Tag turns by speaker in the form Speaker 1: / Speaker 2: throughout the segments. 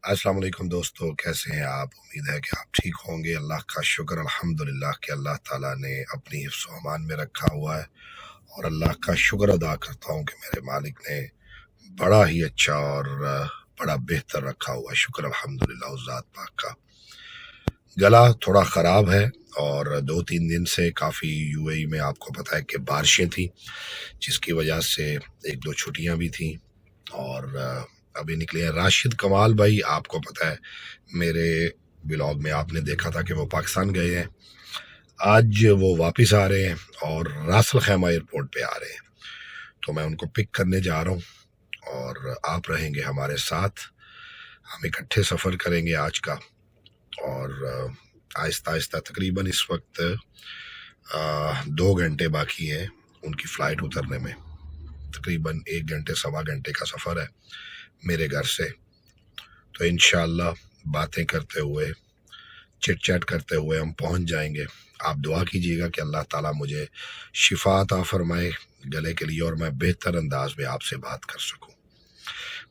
Speaker 1: अस्सलाम वालेकुम दोस्तों, कैसे हैं आप? उम्मीद है कि आप ठीक होंगे। अल्लाह का शुक्र अल्हम्दुलिल्लाह कि अल्लाह ताला ने अपनी हिफ्ज़ व अमान में रखा हुआ है और अल्लाह का शुक्र अदा करता हूँ कि मेरे मालिक ने बड़ा ही अच्छा और बड़ा बेहतर रखा हुआ है। शुक्र अल्हम्दुलिल्लाह उस ज़ात पाक का। गला थोड़ा ख़राब है और 2-3 दिन से काफ़ी यूएई में आपको पता है कि बारिशें थी, जिसकी वजह से 1-2 छुट्टियाँ भी थी और अभी निकले हैं। राशिद कमाल भाई, आपको पता है मेरे ब्लॉग में आपने देखा था कि वो पाकिस्तान गए हैं। आज वो वापस आ रहे हैं और रासल खैमा एयरपोर्ट पे आ रहे हैं, तो मैं उनको पिक करने जा रहा हूँ और आप रहेंगे हमारे साथ। हम इकट्ठे सफ़र करेंगे आज का और आहिस्ता आहिस्ता तकरीबन इस वक्त 2 घंटे बाकी हैं उनकी फ़्लाइट उतरने में। तकरीबन 1 घंटे सवा घंटे का सफ़र है मेरे घर से। तो इंशाअल्लाह बातें करते हुए, चिट चैट करते हुए हम पहुंच जाएंगे। आप दुआ कीजिएगा कि अल्लाह ताला मुझे शिफा अता फरमाए गले के लिए और मैं बेहतर अंदाज में आपसे बात कर सकूं।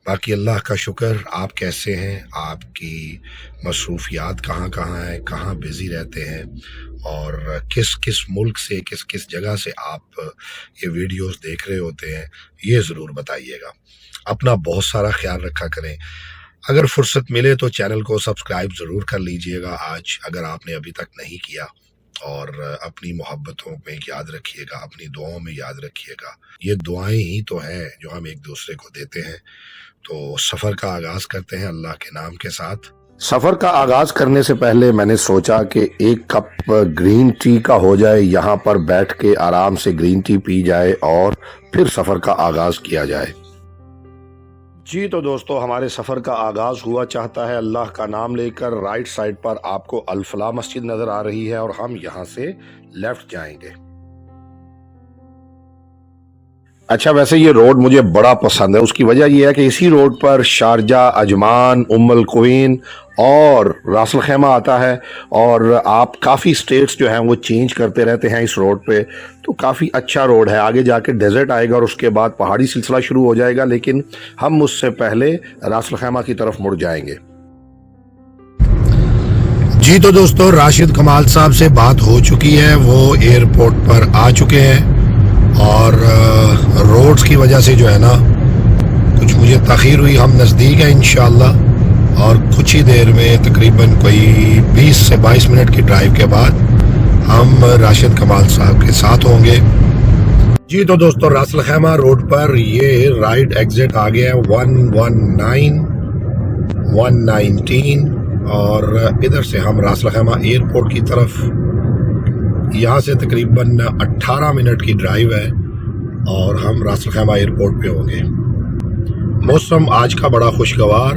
Speaker 1: बाकी अल्लाह का शुक्र। आप कैसे हैं? आपकी मसरूफियात कहाँ कहाँ हैं? कहाँ बिज़ी रहते हैं? और किस किस मुल्क से, किस किस जगह से आप ये वीडियोस देख रहे होते हैं, ये ज़रूर बताइएगा। अपना बहुत सारा ख्याल रखा करें। अगर फुर्सत मिले तो चैनल को सब्सक्राइब ज़रूर कर लीजिएगा आज, अगर आपने अभी तक नहीं किया। और अपनी मोहब्बतों में याद रखिएगा, अपनी दुआओं में याद रखिएगा। ये दुआएं ही तो हैं जो हम एक दूसरे को देते हैं। तो सफ़र का आगाज़ करते हैं अल्लाह के नाम के साथ।
Speaker 2: सफर का आगाज करने से पहले मैंने सोचा कि 1 कप ग्रीन टी का हो जाए, यहाँ पर बैठ के आराम से ग्रीन टी पी जाए और फिर सफर का आगाज किया जाए। जी तो दोस्तों, हमारे सफर का आगाज हुआ चाहता है अल्लाह का नाम लेकर। राइट साइड पर आपको अल फलाह मस्जिद नजर आ रही है और हम यहाँ से लेफ्ट जाएंगे। अच्छा, वैसे ये रोड मुझे बड़ा पसंद है। उसकी वजह यह है कि इसी रोड पर शारजा, अजमान, उम्मुल क्वीन और रासल खैमा आता है और आप काफ़ी स्टेट्स जो हैं वो चेंज करते रहते हैं इस रोड पे। तो काफ़ी अच्छा रोड है। आगे जाके डेजर्ट आएगा और उसके बाद पहाड़ी सिलसिला शुरू हो जाएगा, लेकिन हम उससे पहले रासल खैमा की तरफ मुड़ जाएंगे।
Speaker 1: जी तो दोस्तों, राशिद कमाल साहब से बात हो चुकी है, वो एयरपोर्ट पर आ चुके हैं और रोड्स की वजह से जो है ना कुछ मुझे ताख़ीर हुई। हम नज़दीक हैं इंशाअल्लाह और कुछ ही देर में तकरीबन कोई 20 से 22 मिनट की ड्राइव के बाद हम राशिद कमाल साहब के साथ होंगे। जी तो दोस्तों, रासल खैमा रोड पर ये राइट एग्जिट आ गया है 119, 119 और इधर से हम रासल खैमा एयरपोर्ट की तरफ, यहाँ से तकरीबन 18 मिनट की ड्राइव है और हम रासल खैमा एयरपोर्ट पे होंगे। मौसम आज का बड़ा खुशगवार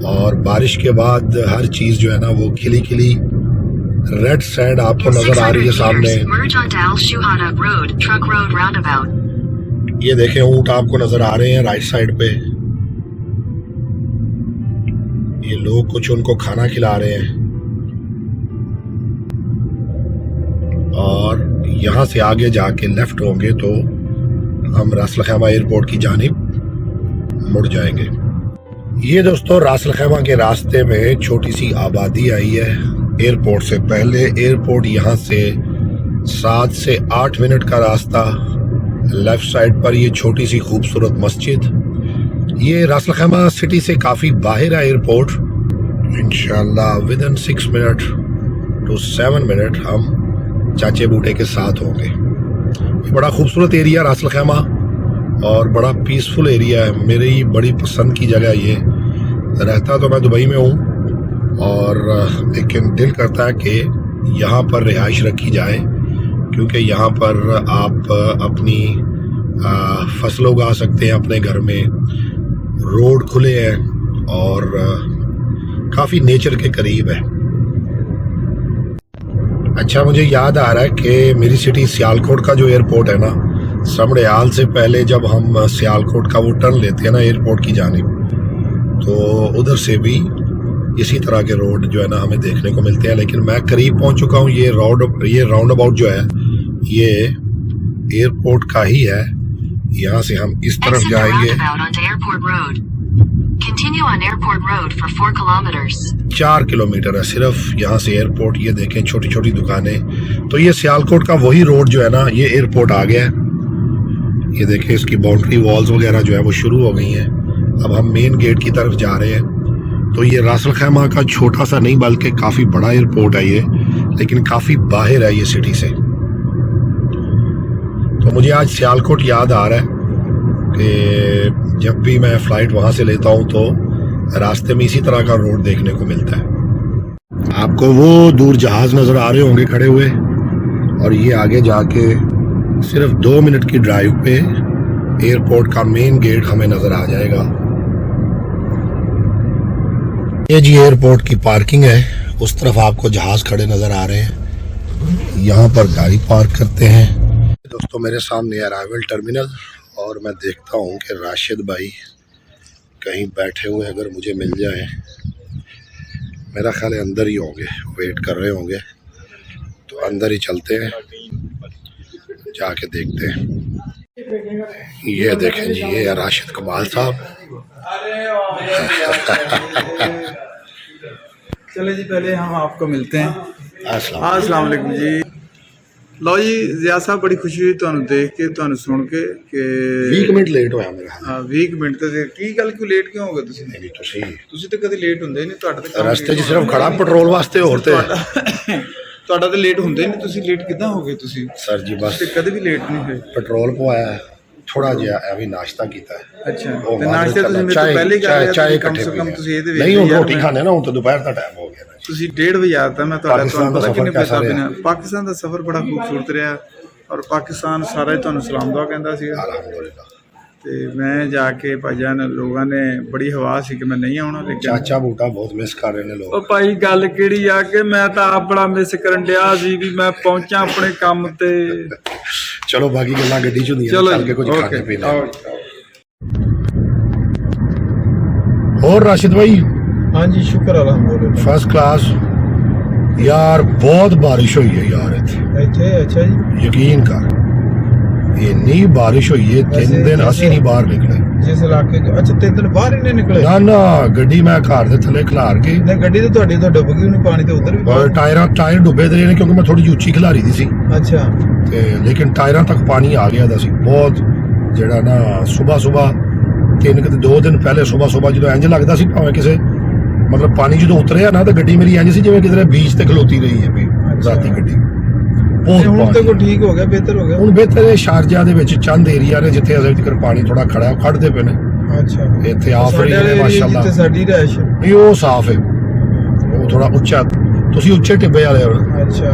Speaker 1: और बारिश के बाद हर चीज़ जो है ना वो खिली खिली। रेड सैंड आपको नज़र आ रही है सामने। ये देखें, ऊंट आपको नज़र आ रहे हैं राइट साइड पे। ये लोग कुछ उनको खाना खिला रहे हैं और यहाँ से आगे जाके लेफ्ट होंगे तो हम रासल खैमा एयरपोर्ट की जानिब मुड़ जाएंगे। ये दोस्तों, रासल खैमा के रास्ते में छोटी सी आबादी आई है एयरपोर्ट से पहले। एयरपोर्ट यहाँ से 7 से 8 मिनट का रास्ता। लेफ्ट साइड पर ये छोटी सी खूबसूरत मस्जिद। ये रासल खैमा सिटी से काफ़ी बाहर है एयरपोर्ट। इंशाअल्लाह विदिन 6 मिनट टू 7 मिनट हम चाचे बूटे के साथ होंगे। ये बड़ा खूबसूरत एरिया रासल खैमा और बड़ा पीसफुल एरिया है। मेरी बड़ी पसंद की जगह ये। रहता तो मैं दुबई में हूँ और लेकिन दिल करता है कि यहाँ पर रिहाइश रखी जाए, क्योंकि यहाँ पर आप अपनी फसल उगा सकते हैं अपने घर में। रोड खुले हैं और काफ़ी नेचर के करीब है। अच्छा, मुझे याद आ रहा है कि मेरी सिटी सियालकोट का जो एयरपोर्ट है ना, समड़याल से पहले जब हम सियालकोट का वो टर्न लेते हैं ना एयरपोर्ट की जानिब, तो उधर से भी इसी तरह के रोड जो है ना हमें देखने को मिलते हैं। लेकिन मैं करीब पहुंच चुका हूं। ये राउंड अबाउट जो है ये एयरपोर्ट का ही है। यहाँ से हम इस तरफ जाएंगे
Speaker 3: Continue on Airport Road for 4 kilometers.
Speaker 1: 4 kilometre है सिर्फ यहाँ से एयरपोर्ट। ये देखें छोटी छोटी दुकानें। तो ये सियालकोट का वही रोड जो है ना, ये एयरपोर्ट आ गया है। ये देखें इसकी बाउंड्री वॉल्स वगैरह जो है वो शुरू हो गई हैं। अब हम मेन गेट की तरफ जा रहे हैं। तो ये रासल खैमा का छोटा सा नहीं बल्कि काफ़ी बड़ा एयरपोर्ट है ये, लेकिन काफ़ी बाहर है ये सिटी से। तो मुझे आज सियालकोट याद आ रहा है कि जब भी मैं फ़्लाइट वहाँ से लेता हूँ तो रास्ते में इसी तरह का रोड देखने को मिलता है। आपको वो दूर जहाज़ नज़र आ रहे होंगे खड़े हुए, और ये आगे जाके सिर्फ 2 मिनट की ड्राइव पे एयरपोर्ट का मेन गेट हमें नज़र आ जाएगा। ये जी एयरपोर्ट की पार्किंग है। उस तरफ आपको जहाज़ खड़े नज़र आ रहे हैं। यहाँ पर गाड़ी पार्क करते हैं। दोस्तों मेरे सामने अराइवल टर्मिनल, और मैं देखता हूँ कि राशिद भाई कहीं बैठे हुए अगर मुझे मिल जाए, मेरा ख्याल है अंदर ही होंगे, वेट कर रहे होंगे। तो अंदर ही चलते हैं, जाके देखते हैं। ये देखें जी, ये राशिद कमाल साहब।
Speaker 4: चले जी, पहले हम आपको मिलते हैं।
Speaker 1: अस्सलाम
Speaker 4: वालेकुम जी। लो जी ज़िया साहब, बड़ी खुशी हुई ਤੁਹਾਨੂੰ देख के, ਤੁਹਾਨੂੰ ਸੁਣ ਕੇ ਕਿ
Speaker 1: 20 ਮਿੰਟ ਲੇਟ ਹੋਇਆ ਮੇਰਾ।
Speaker 4: 20 ਮਿੰਟ ਤੇ ਕੀ ਗੱਲ, ਕਿਉਂ ਲੇਟ ਕਿਉਂ ਹੋ ਗਏ ਤੁਸੀਂ?
Speaker 1: ਨਹੀਂ ਤੁਸੀਂ
Speaker 4: ਤਾਂ ਕਦੇ ਲੇਟ ਹੁੰਦੇ ਨਹੀਂ, ਤੁਹਾਡਾ ਤਾਂ ਕੰਮ
Speaker 1: ਰਸਤੇ 'ਚ ਸਿਰਫ ਖੜਾ ਪੈਟਰੋਲ ਵਾਸਤੇ, ਹੋਰ ਤੇ
Speaker 4: ਤੁਹਾਡਾ ਤਾਂ ਲੇਟ ਹੁੰਦੇ ਨਹੀਂ। ਤੁਸੀਂ ਲੇਟ ਕਿੱਦਾਂ ਹੋ ਗਏ ਤੁਸੀਂ?
Speaker 1: ਸਰ ਜੀ ਬਸ
Speaker 4: ਤੇ ਕਦੇ ਵੀ ਲੇਟ ਨਹੀਂ ਹੋਏ।
Speaker 1: ਪੈਟਰੋਲ ਪਵਾਇਆ, ਥੋੜਾ ਜਿਹਾ ਐਵੇਂ ਨਾਸ਼ਤਾ ਕੀਤਾ।
Speaker 4: ਅੱਛਾ,
Speaker 1: ਉਹ
Speaker 4: ਤੇ ਨਾਸ਼ਤੇ ਤੁਸੀਂ ਮੇਰੇ ਤੋਂ ਪਹਿਲੇ ਹੀ ਕਰ ਲਿਆ?
Speaker 1: ਚਾਹ
Speaker 4: ਕਮ ਸੇ
Speaker 1: ਇਕੱਠੇ
Speaker 4: ਕਮ ਤੁਸੀਂ ਇਹਦੇ ਵਿੱਚ
Speaker 1: ਨਹੀਂ, ਹੁਣ ਰੋਟੀ ਖਾਣੇ ਨਾ, ਹੁਣ ਤਾਂ ਦੁਪਹਿਰ ਦਾ ਟਾਈਮ ਹੋ ਗਿਆ ਨਾ।
Speaker 4: ਤੁਸੀਂ 1:30 ਵਜੇ ਆਇਆ ਤਾਂ ਮੈਂ
Speaker 1: ਪਾਕਿਸਤਾਨ ਦਾ
Speaker 4: ਤੁਹਾਨੂੰ
Speaker 1: ਸਫ਼ਰ
Speaker 4: ਕਿੰਨੇ
Speaker 1: ਕੈਸਾ
Speaker 4: ਪੈਸਾ
Speaker 1: ਰਿਹਾ?
Speaker 4: ਬਿਨਾ ਪਾਕਿਸਤਾਨ ਦਾ ਸਫ਼ਰ ਬੜਾ ਖੂਬਸੂਰਤ ਰਿਹਾ, ਔਰ ਪਾਕਿਸਤਾਨ ਸਾਰਾ ਹੀ ਤੁਹਾਨੂੰ ਸਲਾਮ ਦੁਆ ਕਹਿੰਦਾ ਸੀਗਾ।
Speaker 1: ਅਲਹਮਦੁਲਿਲਾ।
Speaker 4: ਤੇ ਮੈਂ ਜਾ ਕੇ ਭਾਈਜਾਨ ਲੋਕਾਂ ਨੇ ਬੜੀ ਹਵਾ ਸੀ ਕਿ ਮੈਂ ਨਹੀਂ ਆਉਣਾ, ਲੇਕਿਨ
Speaker 1: ਚਾਚਾ ਬੂਟਾ ਬਹੁਤ ਮਿਸ ਕਰ ਰਹੇ ਨੇ ਲੋਕ।
Speaker 4: ਉਹ ਭਾਈ ਗੱਲ ਕਿਹੜੀ ਆ ਕਿ ਮੈਂ ਤਾਂ ਆਪ ਬੜਾ ਮਿਸ ਕਰਨ ਡਿਆ ਸੀ ਵੀ ਮੈਂ ਪਹੁੰਚਾਂ ਆਪਣੇ ਕੰਮ ਤੇ।
Speaker 1: ਚਲੋ ਬਾਕੀ ਗੱਲਾਂ ਗੱਡੀ 'ਚ ਹੁੰਦੀਆਂ,
Speaker 4: ਚਲੋ
Speaker 1: ਚੱਲ ਕੇ ਕੁਝ ਖਾਣੇ
Speaker 4: ਓਕੇ,
Speaker 1: ਪੀਣੇ।
Speaker 4: ਆਓ।
Speaker 1: ਹੋਰ ਰਾशिद भाई?
Speaker 4: हाँ जी, शुक्र अलहमदुलिल्लाह।
Speaker 1: First class. यार बहुत बारिश हुई है यार इत्थे।
Speaker 4: अच्छा जी,
Speaker 1: यकीन कर, इन्नी बारिश हुई है, 3 दिन ਅਸੀਂ ਨਹੀਂ ਬਾਹਰ ਨਿਕਲੇ।
Speaker 4: ਜਿਸ ਇਲਾਕੇ ਚ ਅੱਛਾ 3 ਦਿਨ ਬਾਹਰ ਹੀ ਨਹੀਂ ਨਿਕਲੇ?
Speaker 1: ਨਾ ਨਾ, ਗੱਡੀ ਮੈਂ ਘਰ ਦੇ ਥੱਲੇ ਖਿਲਾਰ ਕੇ।
Speaker 4: ਨਹੀਂ, ਗੱਡੀ ਤਾਂ ਤੁਹਾਡੀ ਤਾਂ ਡੁੱਬ ਗਈ ਉਹਨੇ ਪਾਣੀ ਤੇ ਉਧਰ ਵੀ।
Speaker 1: ਔਰ ਟਾਇਰ ਡੁੱਬੇ ਦੇ ਨੇ, ਕਿਉਂਕਿ ਮੈਂ ਥੋੜੀ ਜਿਹੀ ਉੱਚੀ ਖਿਲਾਰੀ ਦੀ ਸੀ।
Speaker 4: ਅੱਛਾ।
Speaker 1: ਤੇ ਲੇਕਿਨ ਟਾਇਰਾਂ ਤੱਕ ਪਾਣੀ ਆ ਗਿਆ ਦਾ ਸੀ ਬਹੁਤ। ਜਿਹੜਾ ਨਾ ਸਵੇਰ 2 ਦਿਨ ਪਹਿਲੇ ਸਵੇਰ ਜਦੋਂ ਇੰਜ ਲੱਗਦਾ ਸੀ ਭਾਵੇਂ ਕਿਸੇ ਮਤਲਬ ਪਾਣੀ ਜਦੋਂ ਉਤਰਿਆ ਨਾ ਤਾਂ ਗੱਡੀ ਮੇਰੀ ਇੰਜ ਸੀ ਜਿਵੇਂ ਕਿਧਰੇ ਬੀਚ ਤੇ ਖਲੋਤੀ ਰਹੀ ਹੈ ਵੀ ਰਾਤੀ ਗੱਡੀ।
Speaker 4: ਹੁਣ ਤੇ ਕੋਈ ਠੀਕ ਹੋ ਗਿਆ, ਬਿਹਤਰ ਹੋ ਗਿਆ?
Speaker 1: ਹੁਣ ਬਿਹਤਰ ਹੈ। ਸ਼ਾਰਜਾ ਦੇ ਵਿੱਚ ਚੰਦ ਏਰੀਆ ਨੇ ਜਿੱਥੇ ਅਜੇ ਤੱਕ ਪਾਣੀ ਥੋੜਾ ਖੜਾ, ਉਹ ਕੱਢਦੇ ਪਏ ਨੇ।
Speaker 4: ਅੱਛਾ।
Speaker 1: ਇੱਥੇ ਆਫ ਰਹੀ ਹੈ ਮਾਸ਼ਾਅੱਲਾ।
Speaker 4: ਜਿੱਥੇ ਸਾਡੀ ਰਹਿਸ਼
Speaker 1: ਨਹੀਂ, ਉਹ ਸਾਫ਼ ਹੈ, ਉਹ ਥੋੜਾ ਉੱਚਾ। ਤੁਸੀਂ ਉੱਚੇ ਟਿੱਬੇ ਵਾਲੇ ਹੋ।
Speaker 4: अच्छा।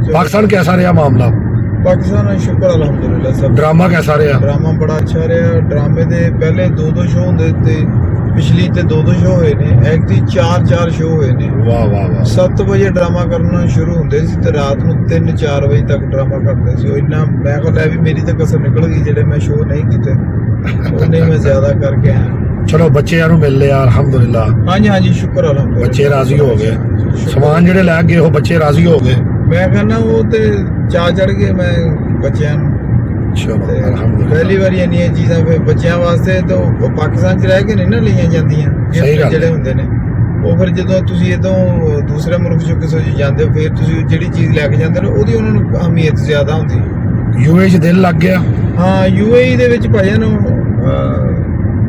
Speaker 1: पाकिस्तान कैसा रहा मामला?
Speaker 4: पाकिस्तान शुक्र अलहमदुलिल्लाह। सब
Speaker 1: ड्रामा कैसा रहा?
Speaker 4: ड्रामा बड़ा अच्छा रहा। ड्रामे दे पहले 2 शो होंदे ते पिछली ते 2 शो होए ने, एक दी 4 शो होए ने।
Speaker 1: वाह वाह वाह।
Speaker 4: 7 वजे ड्रामा करना शुरू होंदे सी ते रात नूं 3-4 वजे तक ड्रामा करदे सी। ਉਹ ਇੰਨਾ ਮੈਂ ਕੋਲ ਹੈ ਵੀ ਮੇਰੀ ਤਾਂ ਕਸਰ ਨਿਕਲ ਗਈ ਜਿਹੜੇ ਮੈਂ ਸ਼ੋ ਨਹੀਂ ਕੀਤੇ, ਉਹਨੇ ਮੈਂ ਜ਼ਿਆਦਾ ਕਰਕੇ ਆਇਆ।
Speaker 1: ਚਲੋ ਬੱਚਿਆਂ ਨੂੰ ਮਿਲ ਲਿਆ ਅਲਹਮਦੁਲਿਲਾ।
Speaker 4: ਹਾਂਜੀ ਹਾਂਜੀ, ਸ਼ੁਕਰ ਅਲਹਮਦੁਲਿਲਾ।
Speaker 1: ਬੱਚੇ ਰਾਜ਼ੀ ਹੋ ਗਏ, ਸਮਾਨ ਜਿਹੜੇ ਲੈ ਗਏ ਉਹ ਬੱਚੇ ਰਾਜ਼ੀ ਹੋ ਗਏ।
Speaker 4: ਮੈਂ ਕਹਿੰਦਾ ਉਹ ਤੇ ਚਾਹ ਚੜ ਗਏ ਮੈਂ ਬੱਚਿਆਂ ਨੂੰ।
Speaker 1: ਚਲੋ
Speaker 4: ਤੇ
Speaker 1: ਅਲਹਮਦੁਲਿਲਾ।
Speaker 4: ਪਹਿਲੀ ਵਾਰੀ ਇੰਨੀਆਂ ਚੀਜ਼ਾਂ ਫਿਰ ਬੱਚਿਆਂ ਵਾਸਤੇ ਤਾਂ ਉਹ ਪਾਕਿਸਤਾਨ 'ਚ ਰਹਿ ਕੇ ਨਹੀਂ ਨਾ ਲਈਆਂ ਜਾਂਦੀਆਂ।
Speaker 1: ਸਹੀ ਗੱਲ।
Speaker 4: ਜਿਹੜੇ ਹੁੰਦੇ ਨੇ ਉਹ ਫਿਰ ਜਦੋਂ ਤੁਸੀਂ ਇਦੋਂ ਦੂਸਰੇ ਮੁਲਕ 'ਚ ਕਿਸੇ 'ਚ ਜਾਂਦੇ ਹੋ, ਫਿਰ ਤੁਸੀਂ ਜਿਹੜੀ ਚੀਜ਼ ਲੈ ਕੇ ਜਾਂਦੇ ਨੇ ਉਹਦੀ ਉਹਨਾਂ ਨੂੰ ਅਹਿਮੀਅਤ ਜ਼ਿਆਦਾ ਹੁੰਦੀ।
Speaker 1: ਯੂਏ 'ਚ ਦਿਲ ਲੱਗ ਗਿਆ?
Speaker 4: ਹਾਂ, ਯੂਏਈ ਦੇ ਵਿੱਚ ਭਾਈਆਂ ਨੂੰ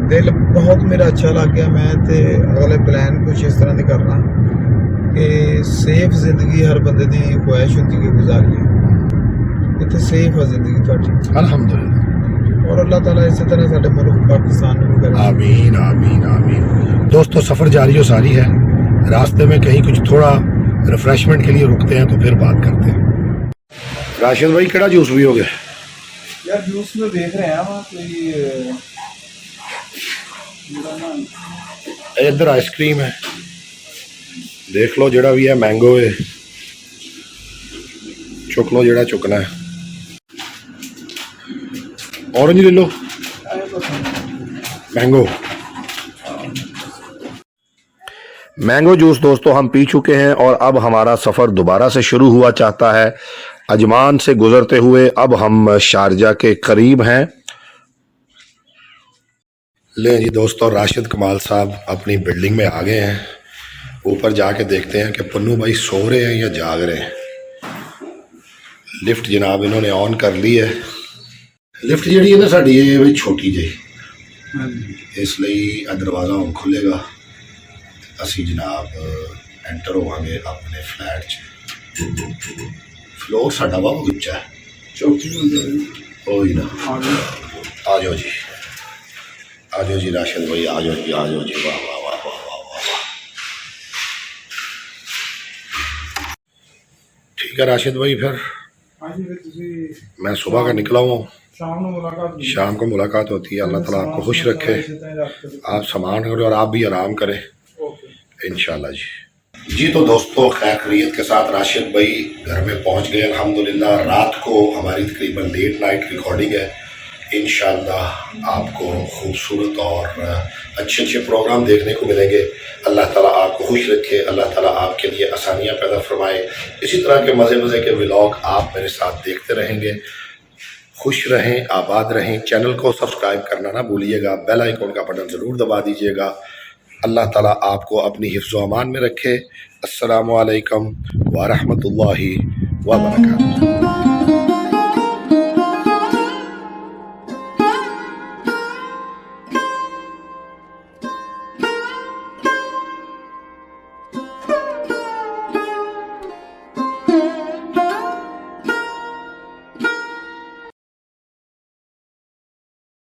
Speaker 4: ਦਿਲ ਬਹੁਤ ਮੇਰਾ ਅੱਛਾ ਲੱਗ ਗਿਆ। ਮੈਂ ਤੇ ਅਗਲੇ ਪਲਾਨ ਕੁਛ ਇਸ ਤਰ੍ਹਾਂ ਦੇ ਕਰਨਾ ਕਿ ਸੇਫ ਜ਼ਿੰਦਗੀ ਹਰ ਬੰਦੇ ਦੀ ਖੁਆਇਸ਼ ਹੁੰਦੀ ਕਿ ਗੁਜ਼ਾਰੀਏ। ਇੱਥੇ ਸੇਫ ਹੈ ਜ਼ਿੰਦਗੀ ਤੁਹਾਡੀ
Speaker 1: अल्हम्दुलिल्लाह।
Speaker 4: और अल्लाह ताला इसी तरह साडे मुल्क पाकिस्तान में भी करे।
Speaker 1: आमीन आमीन आमीन। दोस्तों सफ़र जारी और सारी है, रास्ते में कहीं कुछ थोड़ा रिफ्रेशमेंट के लिए रुकते हैं तो फिर बात करते हैं। राशिद भाई केड़ा जूस भी हो गया?
Speaker 4: यार जूस में देख रहे हैं हम कोई
Speaker 1: इधर आइसक्रीम है, देख लो जेड़ा भी है, मैंगो है, चुक लो जेड़ा चुकना है। ऑरेंज ले लो, मैंगो।
Speaker 2: मैंगो जूस दोस्तों हम पी चुके हैं और अब हमारा सफ़र दोबारा से शुरू हुआ चाहता है। अजमान से गुजरते हुए अब हम शारजा के करीब हैं।
Speaker 1: ले जी दोस्तों, राशिद कमाल साहब अपनी बिल्डिंग में आ गए हैं। ऊपर जाके देखते हैं कि पन्नू भाई सो रहे हैं या जाग रहे हैं। लिफ्ट जनाब इन्होंने ऑन कर ली है। लिफ्ट जी है ना साड़ी ये भी छोटी जी, इसलिए दरवाज़ा हम खुलेगा, असी जनाब एंटर होवांगे अपने फ्लैट च। फ्लोर साडा बहुत उच्चा है, ना आ जाओ जी, आ जाओ जी राशिद भाई, आ जाओ जी, आ जाओ जी। वाह वाह वाह वाह वाह वाह वाह। ठीक है राशिद भाई, फिर मैं सुबह का निकला हूँ, शाम को मुलाकात होती है। अल्लाह ताला आपको खुश रखे, आप सामान करें और आप भी आराम करें इंशाल्लाह जी। जी तो दोस्तों, खैर खैरियत के साथ राशिद भाई घर में पहुंच गए अल्हम्दुलिल्लाह। रात को हमारी तकरीबन लेट नाइट रिकॉर्डिंग है। इंशाल्लाह आपको खूबसूरत और अच्छे अच्छे प्रोग्राम देखने को मिलेंगे। अल्लाह ताला आपको खुश रखे, अल्लाह ताला आपके लिए आसानियाँ पैदा फरमाए। इसी तरह के मज़े मज़े के व्लॉग आप मेरे साथ देखते रहेंगे। खुश रहें, आबाद रहें। चैनल को सब्सक्राइब करना ना भूलिएगा, बेल आइकन का बटन ज़रूर दबा दीजिएगा। अल्लाह ताला आपको अपनी हिफ्ज़ व अमान में रखे। अस्सलामु अलैकुम व रहमतुल्लाहि व बरकातुहू।